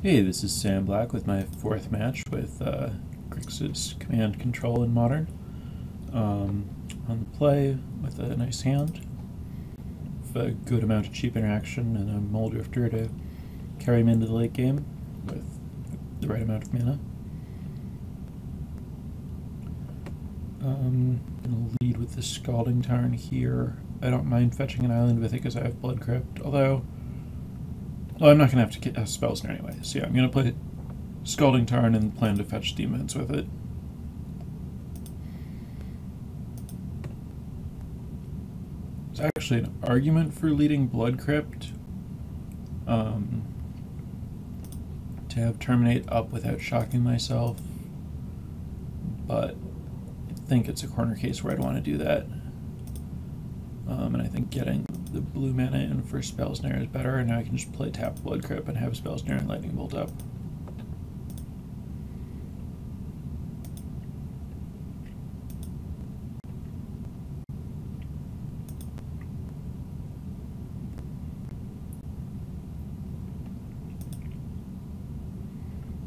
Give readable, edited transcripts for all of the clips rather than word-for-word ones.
Hey, this is Sam Black with my fourth match with Grixis Command Control in Modern. On the play with a nice hand, with a good amount of cheap interaction and a Mulldrifter to carry him into the late game with the right amount of mana. I'm going to lead with the Scalding Tarn here. I don't mind fetching an island with it because I have Blood Crypt, although I'm not going to have to cast spells anyway, so yeah, I'm going to play Scalding Tarn and plan to fetch demons with it. There's actually an argument for leading Blood Crypt to have Terminate up without shocking myself, but I think it's a corner case where I'd want to do that. And I think getting the blue mana in for Spell Snare is better, and now I can just play tap Blood Crypt and have Spell Snare and Lightning Bolt up.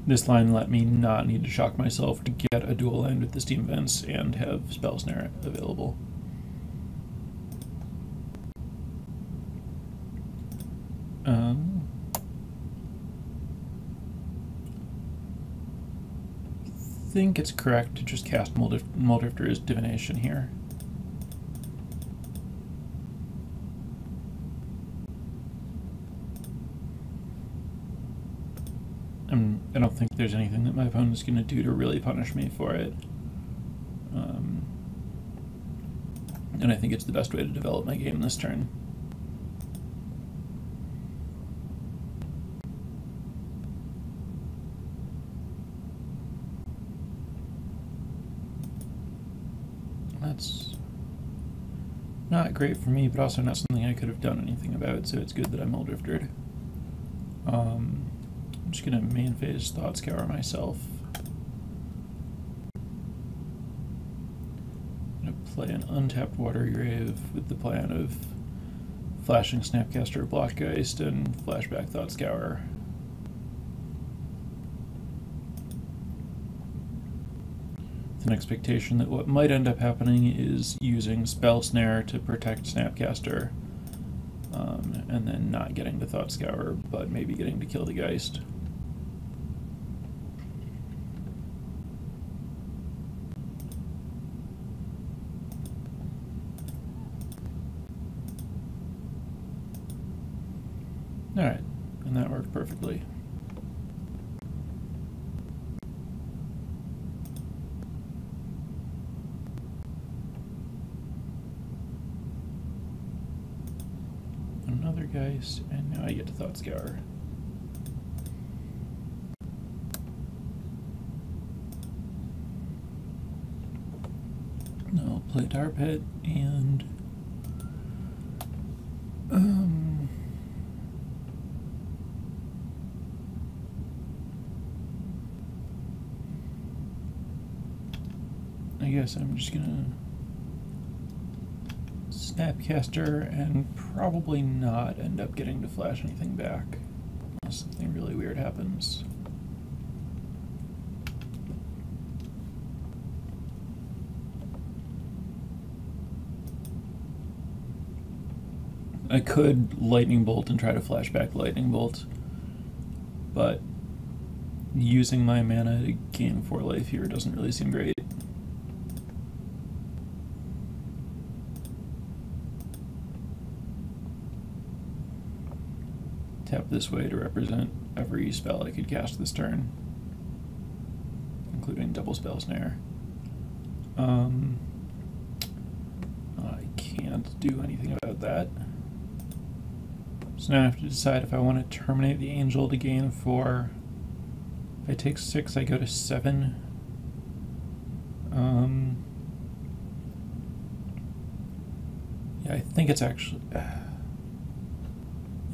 This line let me not need to shock myself to get a dual land with the Steam Vents and have Spell Snare available. I think it's correct to just cast Mulldrifter's Divination here. I don't think there's anything that my opponent's going to do to really punish me for it. And I think it's the best way to develop my game this turn. That's not great for me, but also not something I could have done anything about, so it's good that I'm Mulldriftered. I'm just going to main phase Thought Scour myself. I'm going to play an untapped Water Grave with the plan of flashing Snapcaster Blockgeist and flashback Thought Scour. With an expectation that what might end up happening is using Spell Snare to protect Snapcaster, and then not getting to Thought Scour, but maybe getting to kill the Geist. Alright, and that worked perfectly. Another Geist, and now I get to Thought Scour. I'll play Tar Pit and I guess I'm just gonna Snapcaster and probably not end up getting to flash anything back unless something really weird happens. I could Lightning Bolt and try to flash back Lightning Bolt, but using my mana to gain 4 life here doesn't really seem great. Tap this way to represent every spell I could cast this turn, including double Spell Snare. I can't do anything about that. So now I have to decide if I want to terminate the Angel to gain 4. If I take 6, I go to 7. Yeah, I think it's actually... My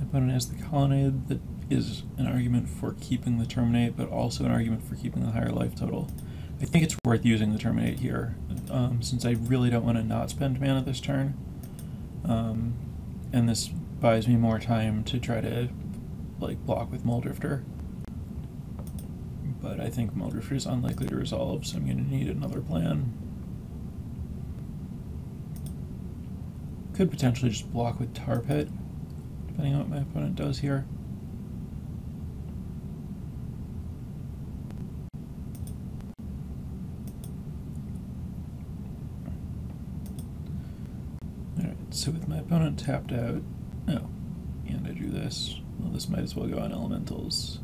opponent has the Colonnade that is an argument for keeping the Terminate, but also an argument for keeping the higher life total. I think it's worth using the Terminate here, since I really don't want to not spend mana this turn. And this buys me more time to try to like block with Mulldrifter. but I think Muldrifter is unlikely to resolve, so I'm going to need another plan. Could potentially just block with Tar Pit, depending on what my opponent does here. Alright, so with my opponent tapped out, oh, and I do this, well, this might as well go on Elementals,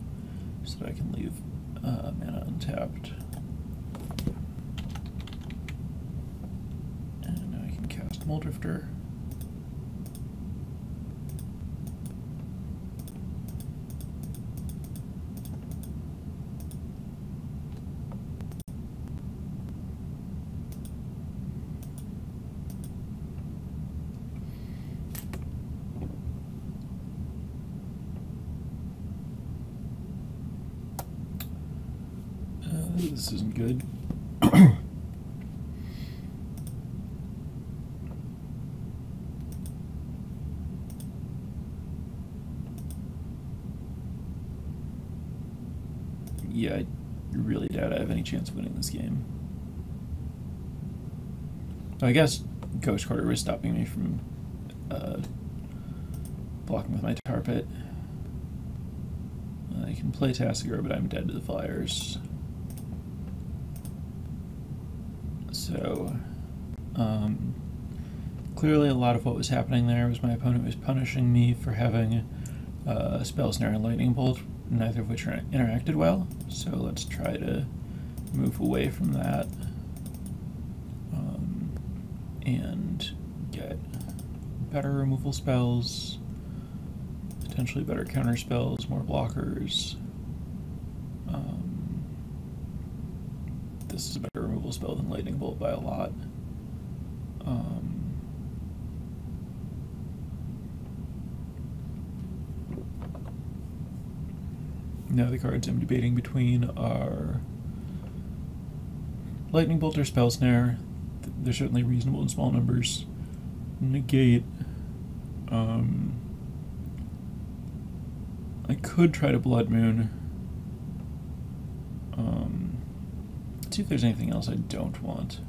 so that I can leave mana untapped. And now I can cast Muldrifter. This isn't good. Yeah, I really doubt I have any chance of winning this game. I guess Ghost Quarter was stopping me from blocking with my Tar Pit. I can play Tasigur, but I'm dead to the Flyers. So, clearly a lot of what was happening there was my opponent was punishing me for having Spell Snare and Lightning Bolt, neither of which interacted well. So let's try to move away from that and get better removal spells, potentially better counter spells, more blockers. This is a better removal spell than Lightning Bolt by a lot. Now the cards I'm debating between are Lightning Bolt or Spell Snare. They're certainly reasonable in small numbers. Negate. I could try to Blood Moon. Let's see if there's anything else I don't want.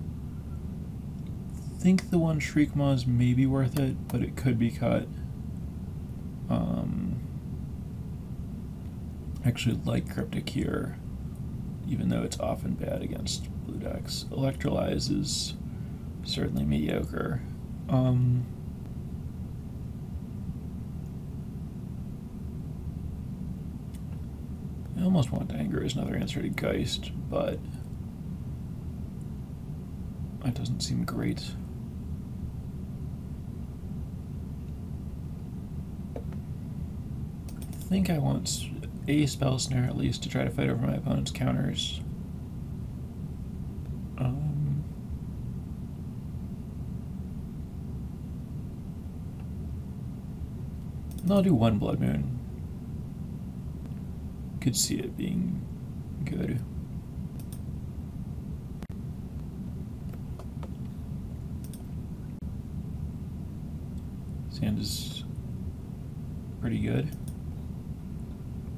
I think the one Shriekmaw is maybe worth it, but it could be cut. I actually like Cryptic here, even though it's often bad against blue decks. Electrolyze is certainly mediocre. I almost want Anger as another answer to Geist, but that doesn't seem great. I think I want a Spell Snare at least to try to fight over my opponent's counters. I'll do one Blood Moon. Could see it being good. Sand is pretty good.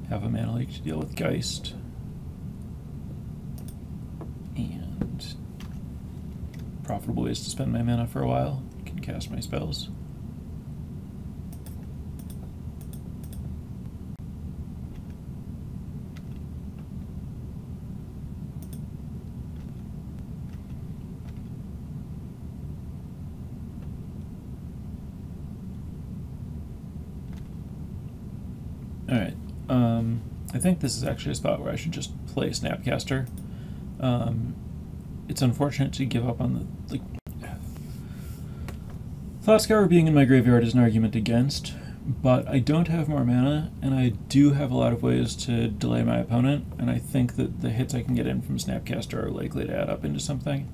Have a mana leak to deal with Geist. And profitable ways to spend my mana for a while. Can cast my spells. Alright, I think this is actually a spot where I should just play Snapcaster. It's unfortunate to give up on the Thought Scour being in my graveyard is an argument against, but I don't have more mana, and I do have a lot of ways to delay my opponent, and I think that the hits I can get in from Snapcaster are likely to add up into something.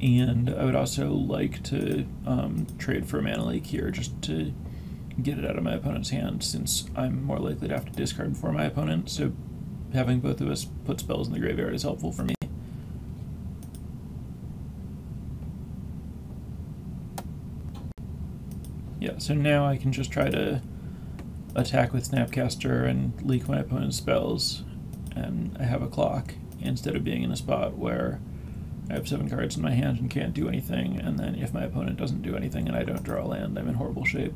And I would also like to trade for a mana leak here just to get it out of my opponent's hand, since I'm more likely to have to discard before my opponent, so having both of us put spells in the graveyard is helpful for me. Yeah, so now I can just try to attack with Snapcaster and leak my opponent's spells, and I have a clock, instead of being in a spot where I have 7 cards in my hand and can't do anything, and then if my opponent doesn't do anything and I don't draw a land, I'm in horrible shape.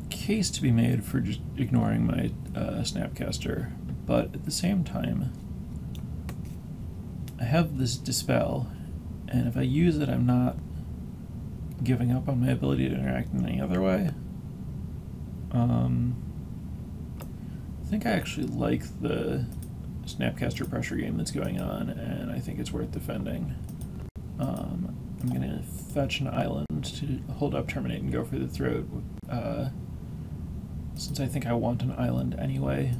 Case to be made for just ignoring my Snapcaster, but at the same time, I have this Dispel, and if I use it, I'm not giving up on my ability to interact in any other way. I think I actually like the Snapcaster pressure game that's going on, and I think it's worth defending. I'm going to fetch an island to hold up, terminate, and go for the throat. Since I think I want an island anyway,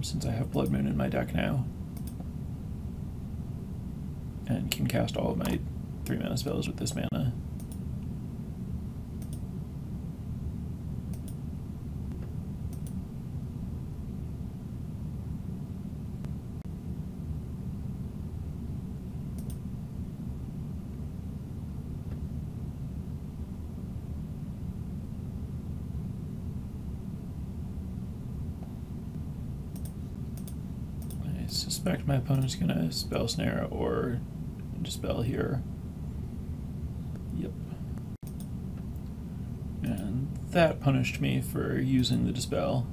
since I have Blood Moon in my deck now, and can cast all of my 3-mana spells with this mana. I suspect my opponent's gonna Spell Snare or Dispel here. Yep. And that punished me for using the Dispel,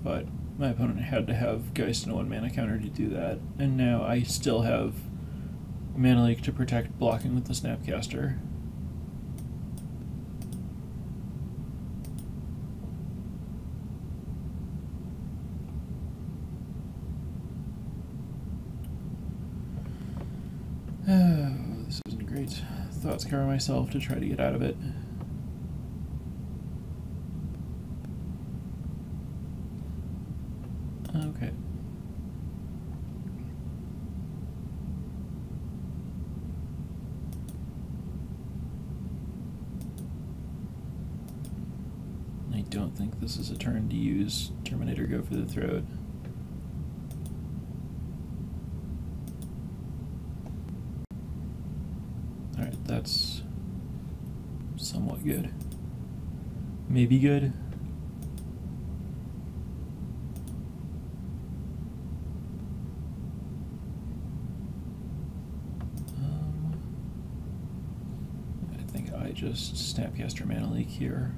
but my opponent had to have Geist and a 1-mana counter to do that, and now I still have Mana Leak to protect blocking with the Snapcaster. This isn't great. Thought Scour myself to try to get out of it. Okay. I don't think this is a turn to use Terminator Go for the Throat. Alright, that's somewhat good. Maybe good. I think I just Snapcaster Mana Leak here.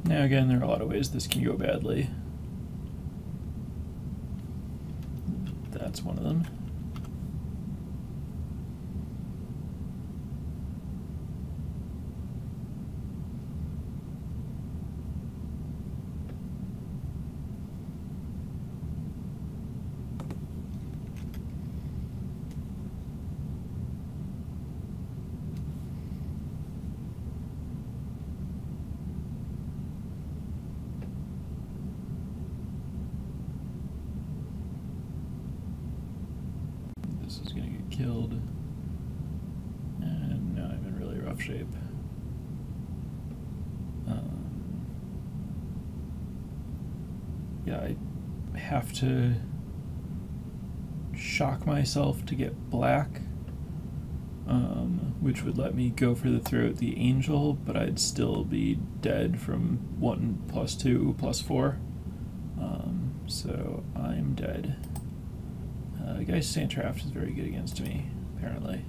Now again, there are a lot of ways this can go badly. That's one of them. This is going to get killed, and now I'm in really rough shape. Yeah, I have to shock myself to get black, which would let me go for the throat the Angel, but I'd still be dead from 1+2+4. So I'm dead. Geist Sandtraft is very good against me, apparently.